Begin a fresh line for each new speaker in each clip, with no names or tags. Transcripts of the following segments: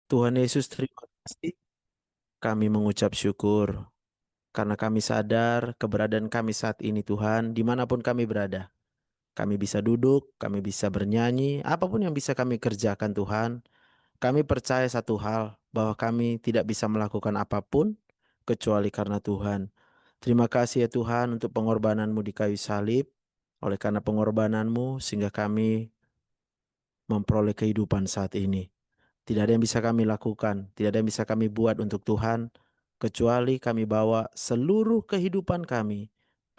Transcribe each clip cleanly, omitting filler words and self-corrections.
Tuhan Yesus, terima kasih. Kami mengucap syukur karena kami sadar keberadaan kami saat ini Tuhan, dimanapun kami berada. Kami bisa duduk, kami bisa bernyanyi, apapun yang bisa kami kerjakan Tuhan. Kami percaya satu hal, bahwa kami tidak bisa melakukan apapun kecuali karena Tuhan. Terima kasih ya Tuhan untuk pengorbananmu di kayu salib. Oleh karena pengorbananmu sehingga kami memperoleh kehidupan saat ini. Tidak ada yang bisa kami lakukan, tidak ada yang bisa kami buat untuk Tuhan, kecuali kami bawa seluruh kehidupan kami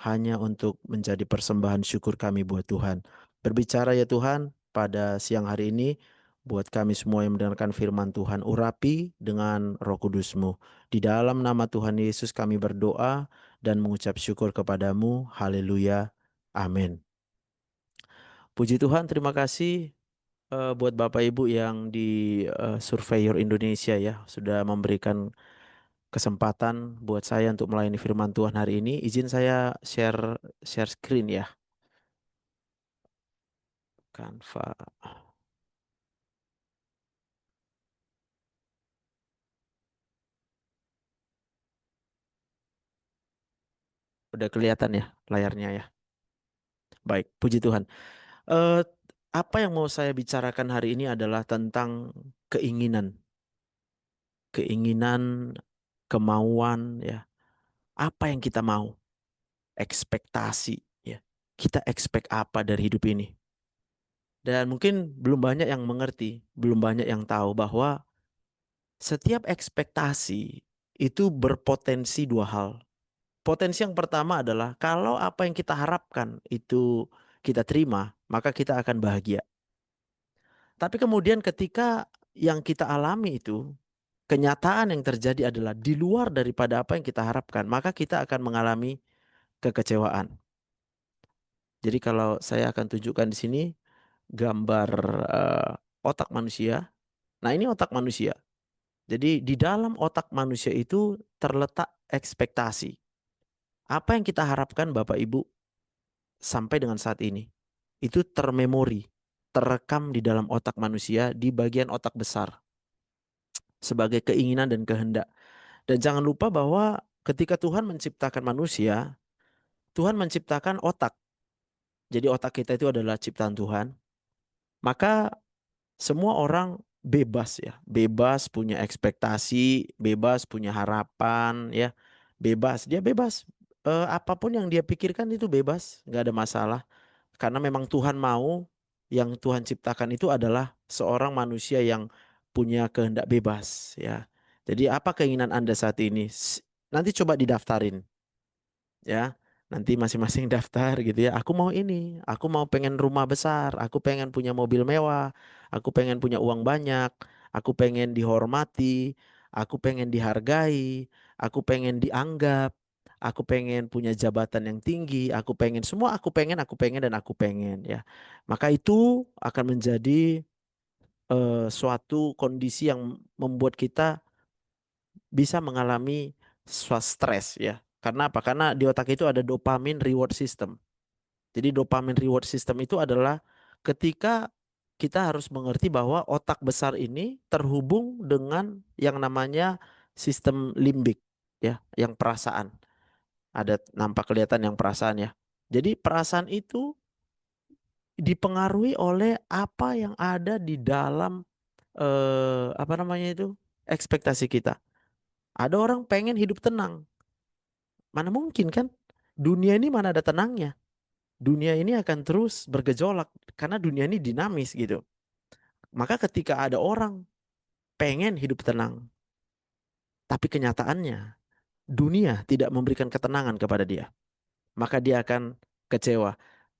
hanya untuk menjadi persembahan syukur kami buat Tuhan. Berbicara ya Tuhan, pada siang hari ini, buat kami semua yang mendengarkan firman Tuhan, urapi dengan Roh Kudus-Mu. Di dalam nama Tuhan Yesus kami berdoa dan mengucap syukur kepadamu. Haleluya. Amin. Puji Tuhan, terima kasih buat Bapak Ibu yang di Surveyor Indonesia ya sudah memberikan kesempatan buat saya untuk melayani firman Tuhan hari ini. Izin saya share share screen ya. Canva. Udah kelihatan ya layarnya ya. Baik, puji Tuhan. Eh apa yang mau saya bicarakan hari ini adalah tentang keinginan, keinginan, kemauan ya. Apa yang kita mau? Ekspektasi ya. Kita expect apa dari hidup ini? Dan mungkin belum banyak yang mengerti, belum banyak yang tahu bahwa setiap ekspektasi itu berpotensi dua hal. Potensi yang pertama adalah kalau apa yang kita harapkan itu kita terima, maka kita akan bahagia. Tapi kemudian ketika yang kita alami itu, kenyataan yang terjadi adalah di luar daripada apa yang kita harapkan, maka kita akan mengalami kekecewaan. Jadi kalau saya akan tunjukkan di sini gambar eh, otak manusia. Nah, ini otak manusia. Jadi di dalam otak manusia itu terletak ekspektasi. Apa yang kita harapkan Bapak Ibu sampai dengan saat ini itu termemori, terekam di dalam otak manusia di bagian otak besar sebagai keinginan dan kehendak. Dan jangan lupa bahwa ketika Tuhan menciptakan manusia, Tuhan menciptakan otak. Jadi otak kita itu adalah ciptaan Tuhan. Maka semua orang bebas ya, bebas punya ekspektasi, bebas punya harapan ya, bebas, dia bebas. Apapun yang dia pikirkan itu bebas, nggak ada masalah. Karena memang Tuhan mau yang Tuhan ciptakan itu adalah seorang manusia yang punya kehendak bebas ya. Jadi apa keinginan Anda saat ini? Nanti coba didaftarin ya. Nanti masing-masing daftar gitu ya. Aku mau ini, aku mau pengen rumah besar, aku pengen punya mobil mewah, aku pengen punya uang banyak, aku pengen dihormati, aku pengen dihargai, aku pengen dianggap, aku pengen punya jabatan yang tinggi, aku pengen dan aku pengen ya. Maka itu akan menjadi suatu kondisi yang membuat kita bisa mengalami stres ya. Karena apa? Karena di otak itu ada dopamine reward system. Jadi dopamine reward system itu adalah ketika kita harus mengerti bahwa otak besar ini terhubung dengan yang namanya sistem limbik ya, yang perasaan. Ada nampak kelihatan yang perasaan ya. Jadi perasaan itu dipengaruhi oleh apa yang ada di dalam apa namanya itu? Ekspektasi kita. Ada orang pengen hidup tenang. Mana mungkin kan? Dunia ini mana ada tenangnya? Dunia ini akan terus bergejolak karena dunia ini dinamis gitu. Maka ketika ada orang pengen hidup tenang, tapi kenyataannya dunia tidak memberikan ketenangan kepada dia, maka dia akan kecewa.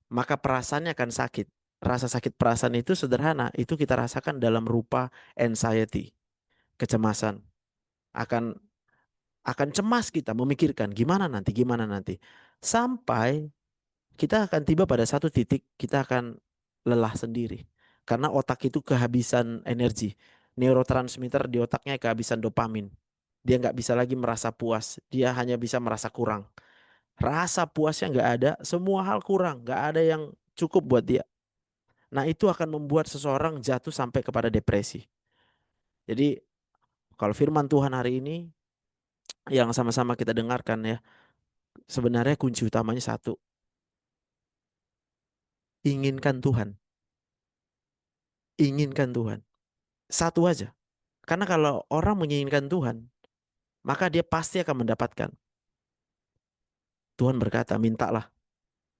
Maka perasaannya akan sakit. Rasa sakit perasaan itu sederhana, itu kita rasakan dalam rupa anxiety, kecemasan. Akan akan cemas kita memikirkan gimana nanti. Sampai kita akan tiba pada satu titik kita akan lelah sendiri karena otak itu kehabisan energi, neurotransmitter di otaknya kehabisan dopamin, dia nggak bisa lagi merasa puas, dia hanya bisa merasa kurang, rasa puasnya nggak ada, semua hal kurang, nggak ada yang cukup buat dia. Nah itu akan membuat seseorang jatuh sampai kepada depresi. Jadi Kalau firman Tuhan hari ini yang sama-sama kita dengarkan ya, sebenarnya kunci utamanya satu, inginkan Tuhan. Inginkan Tuhan. Satu aja. Karena kalau orang menginginkan Tuhan, maka dia pasti akan mendapatkan. Tuhan berkata, mintalah,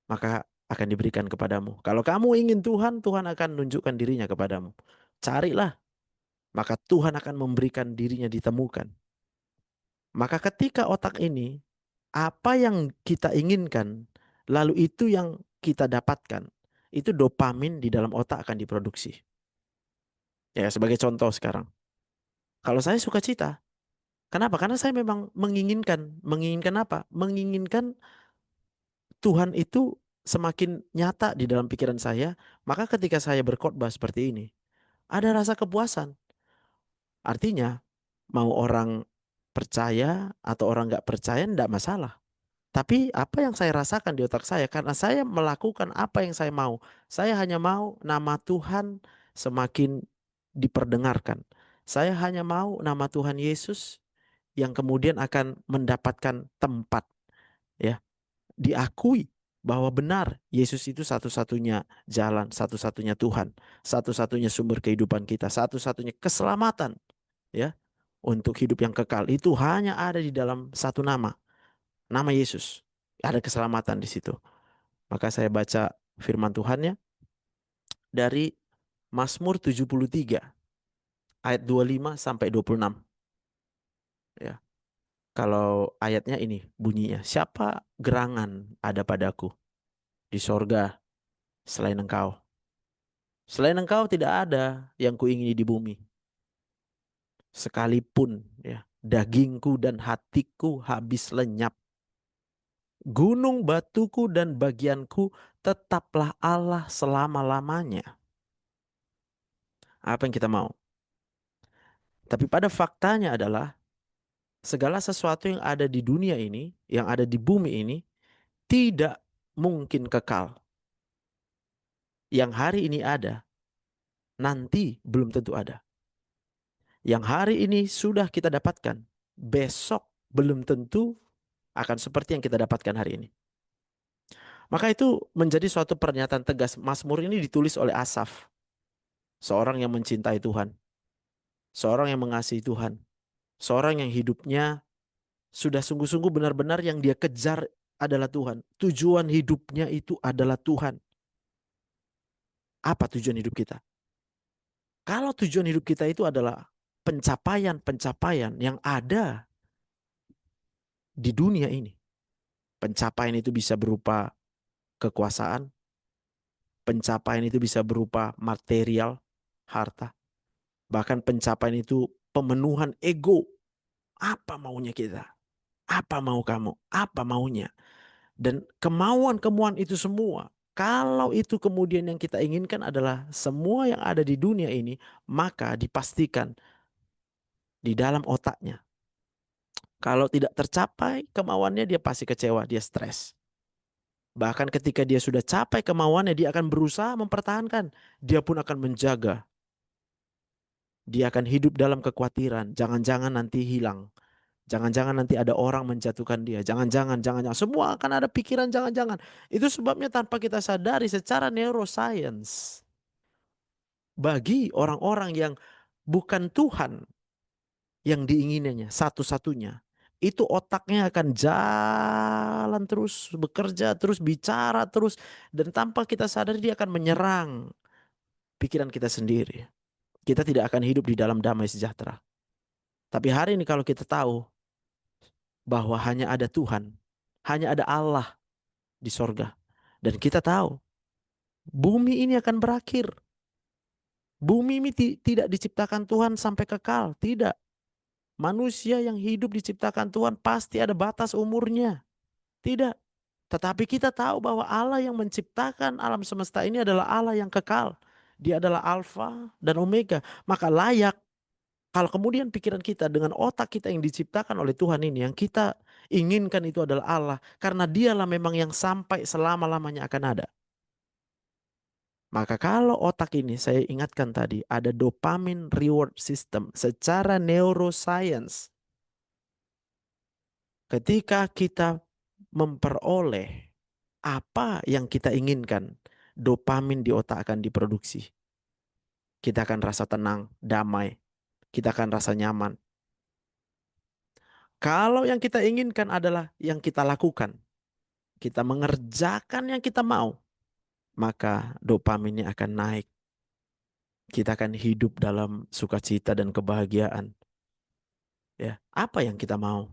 maka akan diberikan kepadamu. Kalau kamu ingin Tuhan, Tuhan akan menunjukkan dirinya kepadamu. Carilah, maka Tuhan akan memberikan dirinya ditemukan. Maka ketika otak ini, apa yang kita inginkan, lalu itu yang kita dapatkan, itu dopamin di dalam otak akan diproduksi. Ya, sebagai contoh sekarang. Kalau saya suka cita, kenapa? Karena saya memang menginginkan. Menginginkan apa? Menginginkan Tuhan itu semakin nyata di dalam pikiran saya. Maka ketika saya berkhotbah seperti ini, ada rasa kepuasan. Artinya, mau orang percaya atau orang nggak percaya, enggak masalah. Tapi apa yang saya rasakan di otak saya, karena saya melakukan apa yang saya mau. Saya hanya mau nama Tuhan semakin diperdengarkan. Saya hanya mau nama Tuhan Yesus yang kemudian akan mendapatkan tempat, ya, diakui bahwa benar Yesus itu satu-satunya jalan, satu-satunya Tuhan, satu-satunya sumber kehidupan kita, satu-satunya keselamatan, ya, untuk hidup yang kekal itu hanya ada di dalam satu nama, nama Yesus. Ada keselamatan di situ. Maka saya baca firman Tuhannya dari Mazmur 73 ayat 25 sampai 26, ya. Kalau ayatnya ini bunyinya, siapa gerangan ada padaku di sorga selain engkau. Selain engkau tidak ada yang kuingini di bumi. Sekalipun ya dagingku dan hatiku habis lenyap, gunung batuku dan bagianku tetaplah Allah selama-lamanya. Apa yang kita mau? Tapi pada faktanya adalah segala sesuatu yang ada di dunia ini, yang ada di bumi ini, tidak mungkin kekal. Yang hari ini ada, nanti belum tentu ada. Yang hari ini sudah kita dapatkan, besok belum tentu akan seperti yang kita dapatkan hari ini. Maka itu menjadi suatu pernyataan tegas. Mazmur ini ditulis oleh Asaf, seorang yang mencintai Tuhan, seorang yang mengasihi Tuhan, seorang yang hidupnya sudah sungguh-sungguh benar-benar yang dia kejar adalah Tuhan. Tujuan hidupnya itu adalah Tuhan. Apa tujuan hidup kita? Kalau tujuan hidup kita itu adalah pencapaian-pencapaian yang ada di dunia ini. Pencapaian itu bisa berupa kekuasaan, pencapaian itu bisa berupa material, harta. Bahkan pencapaian itu pemenuhan ego. Apa maunya kita? Apa mau kamu? Apa maunya? Dan kemauan-kemauan itu semua, kalau itu kemudian yang kita inginkan adalah semua yang ada di dunia ini, maka dipastikan di dalam otaknya, kalau tidak tercapai kemauannya, dia pasti kecewa, dia stres. Bahkan ketika dia sudah capai kemauannya, dia akan berusaha mempertahankan. Dia pun akan menjaga. Dia akan hidup dalam kekhawatiran. Jangan-jangan nanti hilang. Jangan-jangan nanti ada orang menjatuhkan dia. Jangan-jangan, jangan-jangan. Semua akan ada pikiran jangan-jangan. Itu sebabnya tanpa kita sadari secara neuroscience, bagi orang-orang yang bukan Tuhan yang diingininya, satu-satunya, itu otaknya akan jalan terus, bekerja terus, bicara terus. Dan tanpa kita sadari dia akan menyerang pikiran kita sendiri. Kita tidak akan hidup di dalam damai sejahtera. Tapi hari ini kalau kita tahu bahwa hanya ada Tuhan, hanya ada Allah di sorga. Dan kita tahu bumi ini akan berakhir. Bumi ini tidak diciptakan Tuhan sampai kekal. Tidak. Manusia yang hidup diciptakan Tuhan pasti ada batas umurnya. Tidak. Tetapi kita tahu bahwa Allah yang menciptakan alam semesta ini adalah Allah yang kekal. Dia adalah Alfa dan Omega. Maka layak kalau kemudian pikiran kita dengan otak kita yang diciptakan oleh Tuhan ini, yang kita inginkan itu adalah Allah. Karena dialah memang yang sampai selama-lamanya akan ada. Maka kalau otak ini, saya ingatkan tadi, ada dopamine reward system secara neuroscience. Ketika kita memperoleh apa yang kita inginkan, dopamin di otak akan diproduksi. Kita akan rasa tenang, damai. Kita akan rasa nyaman. Kalau yang kita inginkan adalah yang kita lakukan, kita mengerjakan yang kita mau, maka dopaminnya akan naik. Kita akan hidup dalam sukacita dan kebahagiaan. Ya, apa yang kita mau?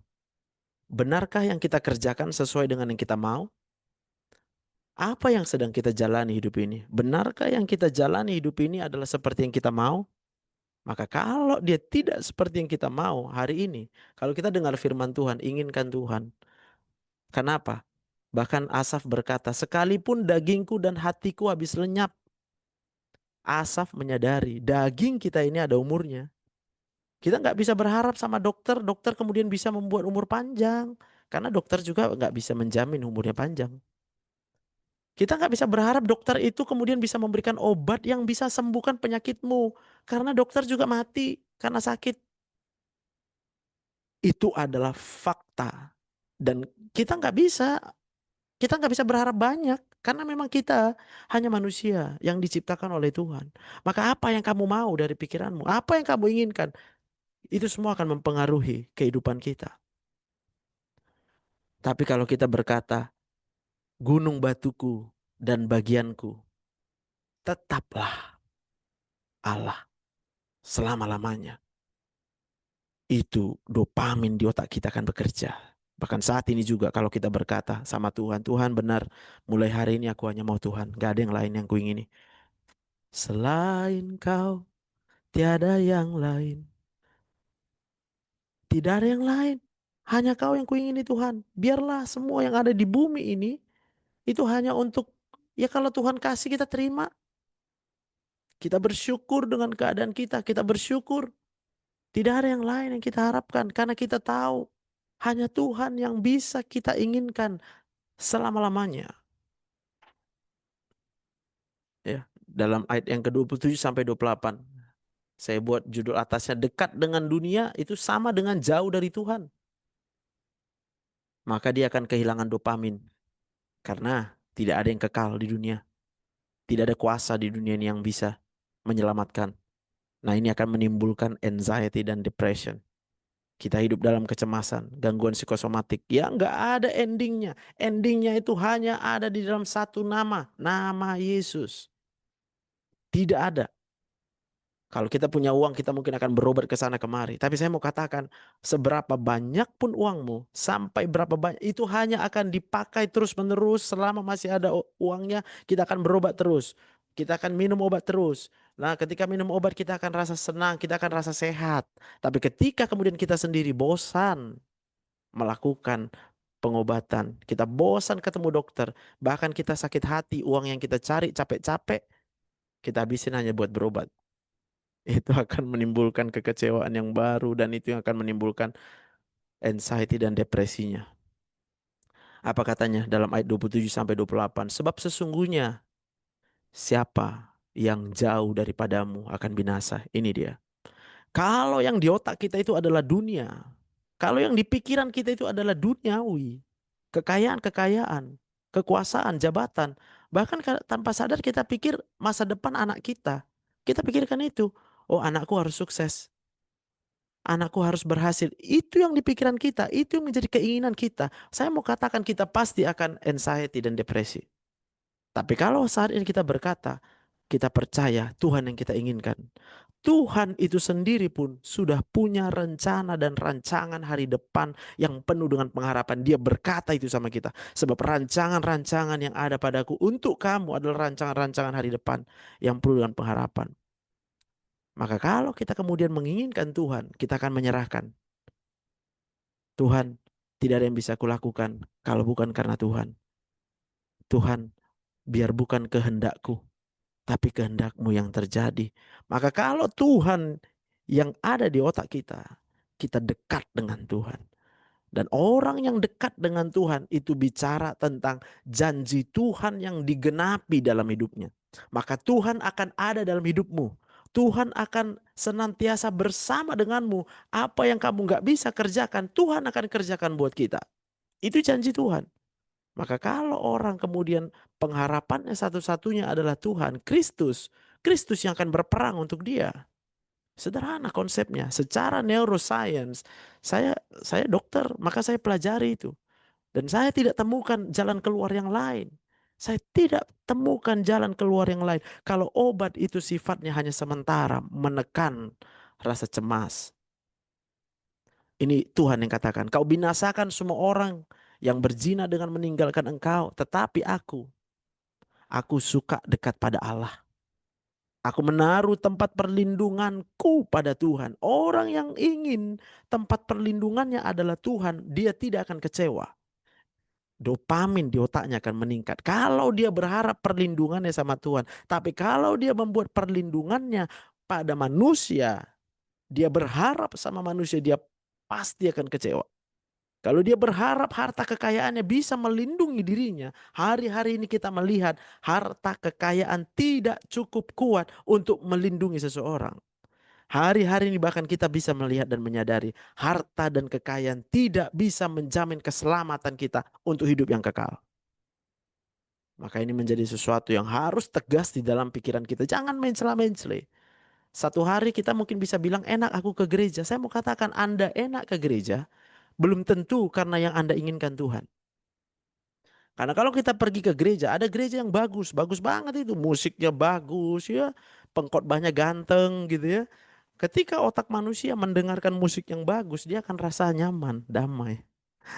Benarkah yang kita kerjakan sesuai dengan yang kita mau? Apa yang sedang kita jalani hidup ini? Benarkah yang kita jalani hidup ini adalah seperti yang kita mau? Maka kalau dia tidak seperti yang kita mau hari ini, kalau kita dengar firman Tuhan, inginkan Tuhan. Kenapa? Bahkan Asaf berkata, sekalipun dagingku dan hatiku habis lenyap. Asaf menyadari daging kita ini ada umurnya. Kita nggak bisa berharap sama dokter, dokter kemudian bisa membuat umur panjang. Karena dokter juga nggak bisa menjamin umurnya panjang. Kita nggak bisa berharap dokter itu kemudian bisa memberikan obat yang bisa sembuhkan penyakitmu. Karena dokter juga mati karena sakit. Itu adalah fakta. Dan kita nggak bisa berharap banyak. Karena memang kita hanya manusia yang diciptakan oleh Tuhan. Maka apa yang kamu mau dari pikiranmu? Apa yang kamu inginkan? Itu semua akan mempengaruhi kehidupan kita. Tapi kalau kita berkata, gunung batuku dan bagianku, tetaplah Allah selama-lamanya. Itu dopamin di otak kita akan bekerja. Bahkan saat ini juga kalau kita berkata sama Tuhan, Tuhan benar, mulai hari ini aku hanya mau Tuhan. Gak ada yang lain yang kuingini. Selain kau, tiada yang lain. Tidak ada yang lain. Hanya kau yang kuingini Tuhan. Biarlah semua yang ada di bumi ini, itu hanya untuk, ya kalau Tuhan kasih kita terima. Kita bersyukur dengan keadaan kita. Kita bersyukur. Tidak ada yang lain yang kita harapkan. Karena kita tahu hanya Tuhan yang bisa kita inginkan selama-lamanya. Ya, dalam ayat yang ke-27 sampai 28. Saya buat judul atasnya, dekat dengan dunia itu sama dengan jauh dari Tuhan. Maka dia akan kehilangan dopamin. Karena tidak ada yang kekal di dunia. Tidak ada kuasa di dunia ini yang bisa menyelamatkan. Nah, ini akan menimbulkan anxiety dan depression. Kita hidup dalam kecemasan, gangguan psikosomatik. Ya nggak ada endingnya. Endingnya itu hanya ada di dalam satu nama. Nama Yesus. Tidak ada. Kalau kita punya uang, kita mungkin akan berobat ke sana kemari. Tapi saya mau katakan, seberapa banyak pun uangmu, sampai berapa banyak, itu hanya akan dipakai terus-menerus selama masih ada uangnya, kita akan berobat terus. Kita akan minum obat terus. Nah, ketika minum obat kita akan rasa senang, kita akan rasa sehat. Tapi ketika kemudian kita sendiri bosan melakukan pengobatan, kita bosan ketemu dokter, bahkan kita sakit hati, uang yang kita cari capek-capek, kita habisin hanya buat berobat. Itu akan menimbulkan kekecewaan yang baru dan itu yang akan menimbulkan anxiety dan depresinya. Apa katanya dalam ayat 27 sampai 28? Sebab sesungguhnya siapa yang jauh daripadamu akan binasa. Ini dia. Kalau yang di otak kita itu adalah dunia. Kalau yang di pikiran kita itu adalah duniawi. Kekayaan-kekayaan, kekuasaan, jabatan. Bahkan tanpa sadar kita pikir masa depan anak kita. Kita pikirkan itu. Oh, anakku harus sukses. Anakku harus berhasil. Itu yang di pikiran kita. Itu yang menjadi keinginan kita. Saya mau katakan kita pasti akan anxiety dan depresi. Tapi kalau saat ini kita berkata, kita percaya Tuhan yang kita inginkan. Tuhan itu sendiri pun sudah punya rencana dan rancangan hari depan yang penuh dengan pengharapan. Dia berkata itu sama kita. Sebab rancangan-rancangan yang ada padaku untuk kamu adalah rancangan-rancangan hari depan yang penuh dengan pengharapan. Maka kalau kita kemudian menginginkan Tuhan, kita akan menyerahkan. Tuhan, tidak ada yang bisa kulakukan kalau bukan karena Tuhan. Tuhan, biar bukan kehendakku, tapi kehendakmu yang terjadi. Maka kalau Tuhan yang ada di otak kita, kita dekat dengan Tuhan. Dan orang yang dekat dengan Tuhan itu bicara tentang janji Tuhan yang digenapi dalam hidupnya. maka Tuhan akan ada dalam hidupmu. Tuhan akan senantiasa bersama denganmu. Apa yang kamu nggak bisa kerjakan, Tuhan akan kerjakan buat kita. Itu janji Tuhan. Maka kalau orang kemudian pengharapannya satu-satunya adalah Tuhan, Kristus, Kristus yang akan berperang untuk dia. Sederhana konsepnya. Secara neuroscience, saya dokter, maka saya pelajari itu. Dan saya tidak temukan jalan keluar yang lain. Saya tidak temukan jalan keluar yang lain. Kalau obat itu sifatnya hanya sementara, menekan rasa cemas. Ini Tuhan yang katakan, kau binasakan semua orang yang berzina dengan meninggalkan engkau. Tetapi aku suka dekat pada Allah. Aku menaruh tempat perlindunganku pada Tuhan. Orang yang ingin tempat perlindungannya adalah Tuhan, dia tidak akan kecewa. Dopamin di otaknya akan meningkat. Kalau dia berharap perlindungannya sama Tuhan. Tapi kalau dia membuat perlindungannya pada manusia, dia berharap sama manusia, dia pasti akan kecewa. Kalau dia berharap harta kekayaannya bisa melindungi dirinya, hari-hari ini kita melihat harta kekayaan tidak cukup kuat untuk melindungi seseorang. Hari-hari ini bahkan kita bisa melihat dan menyadari harta dan kekayaan tidak bisa menjamin keselamatan kita untuk hidup yang kekal. Maka ini menjadi sesuatu yang harus tegas di dalam pikiran kita. Jangan mencela-mencela. Satu hari kita mungkin bisa bilang enak aku ke gereja. Saya mau katakan Anda enak ke gereja belum tentu karena yang Anda inginkan Tuhan. Karena kalau kita pergi ke gereja, ada gereja yang bagus, bagus banget itu, musiknya bagus ya, pengkhotbahnya ganteng gitu ya. Ketika otak manusia mendengarkan musik yang bagus, dia akan rasa nyaman, damai.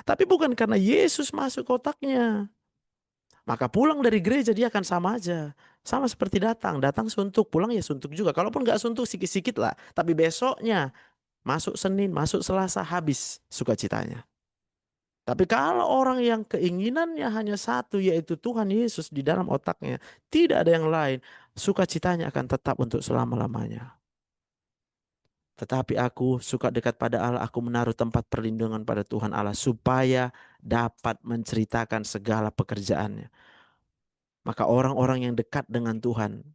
Tapi bukan karena Yesus masuk ke otaknya. Maka pulang dari gereja dia akan sama aja. Sama seperti datang. Datang suntuk, pulang ya suntuk juga. Kalaupun nggak suntuk sikit-sikit lah. Tapi besoknya masuk Senin, masuk Selasa habis sukacitanya. Tapi kalau orang yang keinginannya hanya satu yaitu Tuhan Yesus di dalam otaknya. Tidak ada yang lain. Sukacitanya akan tetap untuk selama-lamanya. Tetapi aku suka dekat pada Allah, aku menaruh tempat perlindungan pada Tuhan Allah supaya dapat menceritakan segala pekerjaannya. Maka orang-orang yang dekat dengan Tuhan,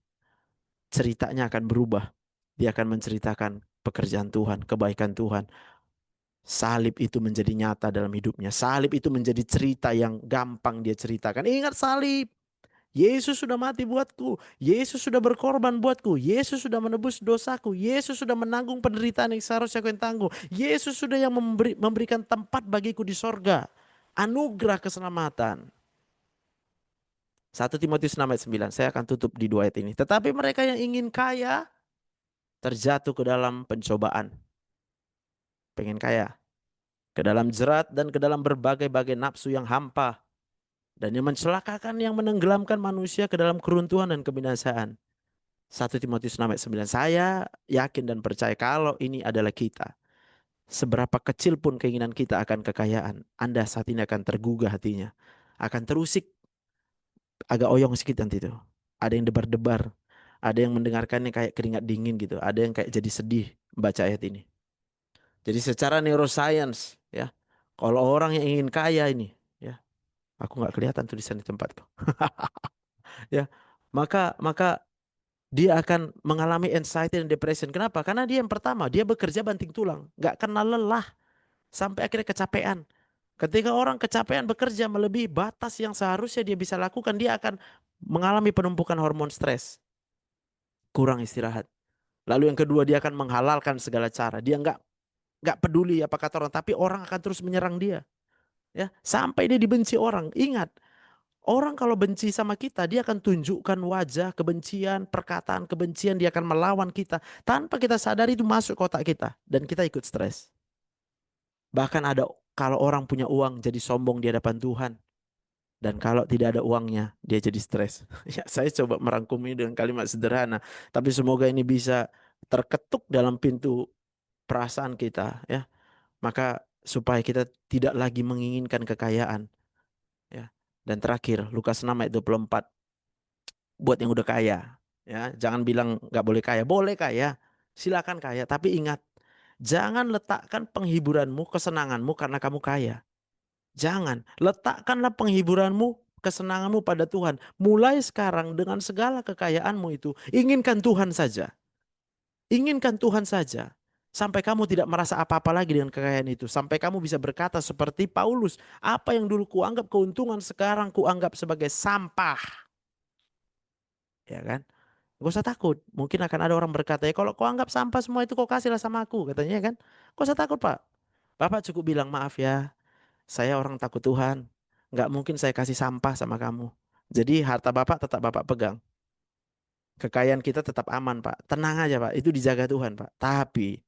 ceritanya akan berubah. Dia akan menceritakan pekerjaan Tuhan, kebaikan Tuhan. Salib itu menjadi nyata dalam hidupnya. Salib itu menjadi cerita yang gampang dia ceritakan. Ingat salib. Yesus sudah mati buatku. Yesus sudah berkorban buatku. Yesus sudah menebus dosaku. Yesus sudah menanggung penderitaan yang seharusnya aku yang tanggung. Yesus sudah yang memberikan tempat bagiku di sorga. Anugerah keselamatan. 1 Timotius 6 ayat 9. Saya akan tutup di 2 ayat ini. Tetapi mereka yang ingin kaya terjatuh ke dalam pencobaan. Pengen kaya. Ke dalam jerat dan ke dalam berbagai-bagai nafsu yang hampa. Dan yang mencelakakan, yang menenggelamkan manusia ke dalam keruntuhan dan kebinasaan. 1 Timotius 6 ayat 9. Saya yakin dan percaya kalau ini adalah kita. Seberapa kecil pun keinginan kita akan kekayaan, Anda saat ini akan tergugah hatinya. Akan terusik, agak oyong sedikit nanti itu. Ada yang debar-debar. Ada yang mendengarkannya kayak keringat dingin gitu. Ada yang kayak jadi sedih baca ayat ini. Jadi secara neuroscience ya, kalau orang yang ingin kaya ini ya, aku nggak kelihatan tulisan di tempatku. Ya, maka dia akan mengalami anxiety dan depression. Kenapa? Karena dia yang pertama, dia bekerja banting tulang, nggak kenal lelah sampai akhirnya kecapean. Ketika orang kecapean bekerja melebihi batas yang seharusnya dia bisa lakukan, dia akan mengalami penumpukan hormon stres, kurang istirahat. Lalu yang kedua, dia akan menghalalkan segala cara. Dia nggak peduli apa kata orang, tapi orang akan terus menyerang dia. Ya, sampai dia dibenci orang. Ingat, orang kalau benci sama kita, dia akan tunjukkan wajah kebencian, perkataan kebencian, dia akan melawan kita. Tanpa kita sadari itu masuk kotak kita. Dan kita ikut stres. Bahkan ada kalau orang punya uang jadi sombong di hadapan Tuhan. Dan kalau tidak ada uangnya, dia jadi stres. Ya, saya coba merangkum ini dengan kalimat sederhana. Tapi semoga ini bisa terketuk dalam pintu perasaan kita. Ya, maka supaya kita tidak lagi menginginkan kekayaan. Ya. Dan terakhir, Lukas 6 ayat 24. Buat yang udah kaya, ya, jangan bilang nggak boleh kaya. Boleh kaya, silakan kaya. Tapi ingat, jangan letakkan penghiburanmu, kesenanganmu karena kamu kaya. Jangan, letakkanlah penghiburanmu kesenanganmu pada Tuhan. Mulai sekarang dengan segala kekayaanmu itu, inginkan Tuhan saja. Inginkan Tuhan saja. Sampai kamu tidak merasa apa-apa lagi dengan kekayaan itu. Sampai kamu bisa berkata seperti Paulus, apa yang dulu kuanggap keuntungan sekarang kuanggap sebagai sampah. Ya kan? Gak usah takut. Mungkin akan ada orang berkata, ya kalau kau anggap sampah semua itu kau kasihlah sama aku. Katanya kan. Gak usah takut Pak. Bapak cukup bilang maaf ya. Saya orang takut Tuhan. Nggak mungkin saya kasih sampah sama kamu. Jadi harta Bapak tetap Bapak pegang. Kekayaan kita tetap aman Pak. Tenang aja Pak. Itu dijaga Tuhan Pak. Tapi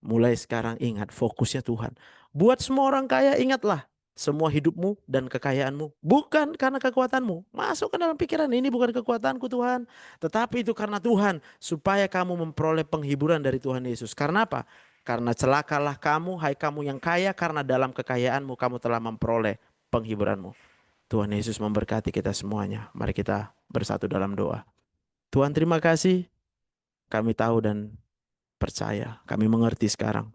mulai sekarang ingat fokusnya Tuhan. Buat semua orang kaya ingatlah. Semua hidupmu dan kekayaanmu bukan karena kekuatanmu. Masuk ke dalam pikiran ini bukan kekuatanku Tuhan. Tetapi itu karena Tuhan. Supaya kamu memperoleh penghiburan dari Tuhan Yesus. Karena apa? Karena celakalah kamu, hai kamu yang kaya. Karena dalam kekayaanmu kamu telah memperoleh penghiburanmu. Tuhan Yesus memberkati kita semuanya. Mari kita bersatu dalam doa. Tuhan terima kasih. Kami tahu dan percaya. Kami mengerti sekarang.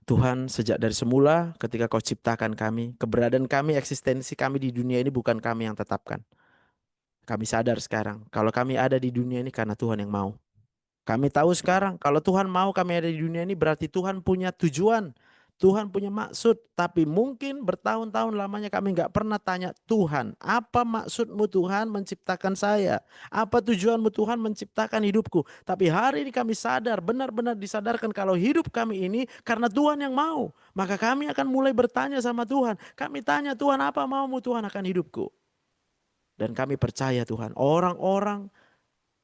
Tuhan, sejak dari semula ketika Kau ciptakan kami, keberadaan kami, eksistensi kami di dunia ini bukan kami yang tetapkan. Kami sadar sekarang kalau kami ada di dunia ini karena Tuhan yang mau. Kami tahu sekarang kalau Tuhan mau kami ada di dunia ini berarti Tuhan punya tujuan. Tuhan punya maksud. Tapi mungkin bertahun-tahun lamanya kami nggak pernah tanya Tuhan. Apa maksudmu Tuhan menciptakan saya? Apa tujuanmu Tuhan menciptakan hidupku? Tapi hari ini kami sadar, benar-benar disadarkan kalau hidup kami ini karena Tuhan yang mau. Maka kami akan mulai bertanya sama Tuhan. Kami tanya Tuhan apa maumu Tuhan akan hidupku? Dan kami percaya Tuhan orang-orang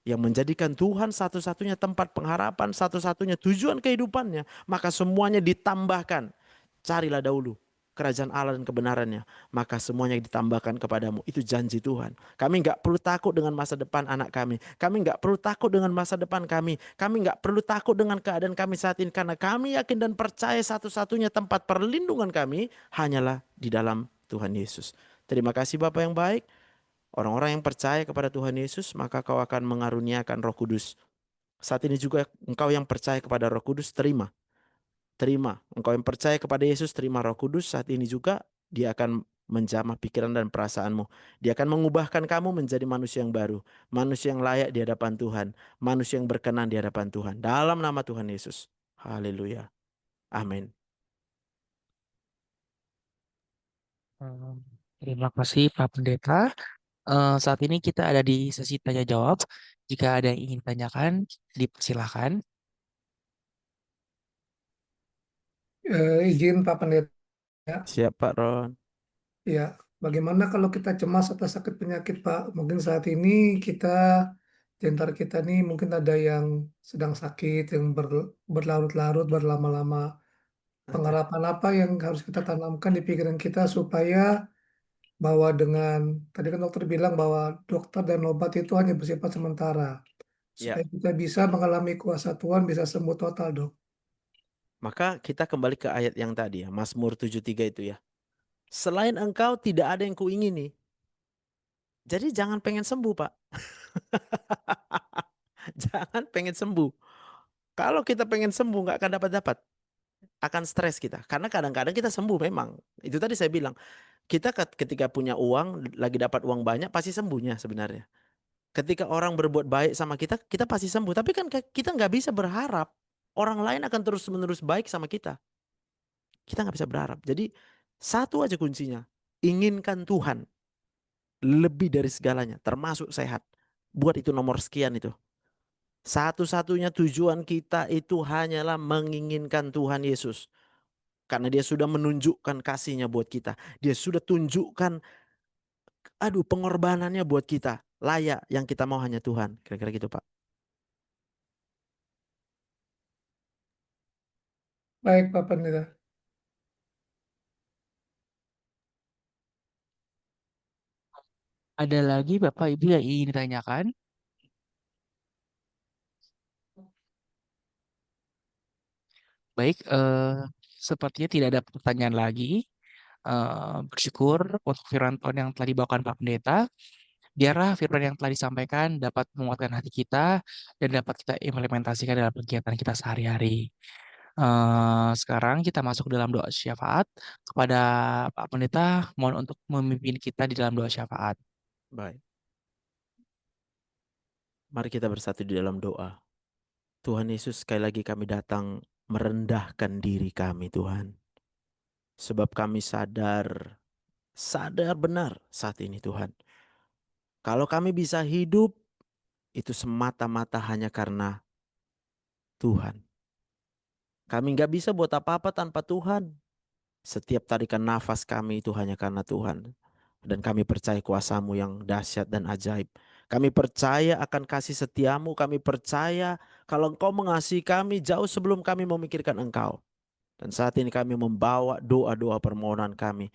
yang menjadikan Tuhan satu-satunya tempat pengharapan, satu-satunya tujuan kehidupannya, maka semuanya ditambahkan. Carilah dahulu kerajaan Allah dan kebenarannya, maka semuanya ditambahkan kepadamu. Itu janji Tuhan. Kami nggak perlu takut dengan masa depan anak kami. Kami nggak perlu takut dengan masa depan kami. Kami nggak perlu takut dengan keadaan kami saat ini, karena kami yakin dan percaya satu-satunya tempat perlindungan kami hanyalah di dalam Tuhan Yesus. Terima kasih Bapak yang baik. Orang-orang yang percaya kepada Tuhan Yesus, maka kau akan mengaruniakan Roh Kudus. Saat ini juga engkau yang percaya kepada Roh Kudus, terima. Terima. Engkau yang percaya kepada Yesus, terima Roh Kudus. Saat ini juga dia akan menjamah pikiran dan perasaanmu. Dia akan mengubahkan kamu menjadi manusia yang baru. Manusia yang layak di hadapan Tuhan. Manusia yang berkenan di hadapan Tuhan. Dalam nama Tuhan Yesus. Haleluya. Amin.
Hmm, Terima kasih Pak Pendeta. Saat ini kita ada di sesi tanya jawab. Jika ada yang ingin tanyakan, dipersilahkan.
Izin Pak Pendeta,
Siap Pak Ron.
ya, bagaimana kalau kita cemas atas sakit penyakit Pak? Mungkin saat ini kita di antara kita nih mungkin ada yang sedang sakit, yang berlarut-larut, berlama-lama. Pengharapan apa yang harus kita tanamkan di pikiran kita supaya bahwa dengan tadi kan dokter bilang bahwa dokter dan obat itu hanya bersifat sementara,
Ya,
supaya kita bisa mengalami kuasa Tuhan bisa sembuh total, Dok.
maka kita kembali ke ayat yang tadi ya, Mazmur 73 itu ya. Selain engkau tidak ada yang kuingini. Jadi jangan pengen sembuh, Pak. Jangan pengen sembuh. Kalau kita pengen sembuh nggak akan dapat-dapat. Akan stres kita. Karena kadang-kadang kita sembuh memang. Itu tadi saya bilang. Kita ketika punya uang, lagi dapat uang banyak, pasti sembuhnya sebenarnya. Ketika orang berbuat baik sama kita, kita pasti sembuh. Tapi kan kita nggak bisa berharap orang lain akan terus-menerus baik sama kita. Kita nggak bisa berharap. Jadi satu aja kuncinya. Inginkan Tuhan lebih dari segalanya, termasuk sehat. Buat itu nomor sekian itu. Satu-satunya tujuan kita itu hanyalah menginginkan Tuhan Yesus. Karena dia sudah menunjukkan kasihnya buat kita. Dia sudah tunjukkan, aduh pengorbanannya buat kita. Layak yang kita mau hanya Tuhan. Kira-kira gitu Pak.
Baik, Pak Pendeta.
Ada lagi Bapak Ibu yang ingin ditanyakan? Baik, sepertinya tidak ada pertanyaan lagi. Bersyukur untuk firman Tuhan yang telah dibawakan Pak Pendeta. Biarlah firman yang telah disampaikan dapat menguatkan hati kita dan dapat kita implementasikan dalam kegiatan kita sehari-hari. Sekarang kita masuk dalam doa syafaat. Kepada Pak Pendeta, mohon untuk memimpin kita di dalam doa syafaat.
Baik. Mari kita bersatu di dalam doa. Tuhan Yesus, sekali lagi kami datang merendahkan diri kami, Tuhan. Sebab kami sadar benar saat ini, Tuhan. Kalau kami bisa hidup, itu semata-mata hanya karena Tuhan. Kami nggak bisa buat apa-apa tanpa Tuhan. Setiap tarikan nafas kami itu hanya karena Tuhan. Dan kami percaya kuasa-Mu yang dahsyat dan ajaib. Kami percaya akan kasih setiamu. Kami percaya kalau Engkau mengasihi kami jauh sebelum kami memikirkan Engkau. Dan saat ini kami membawa doa-doa permohonan kami.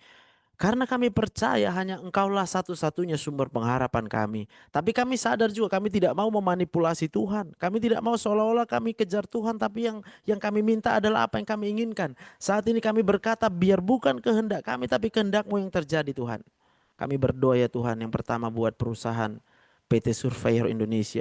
Karena kami percaya hanya Engkaulah satu-satunya sumber pengharapan kami. Tapi kami sadar juga kami tidak mau memanipulasi Tuhan. Kami tidak mau seolah-olah kami kejar Tuhan, tapi yang kami minta adalah apa yang kami inginkan. Saat ini kami berkata, biar bukan kehendak kami, tapi kehendak-Mu yang terjadi, Tuhan. Kami berdoa ya Tuhan, yang pertama buat perusahaan PT Surveyor Indonesia.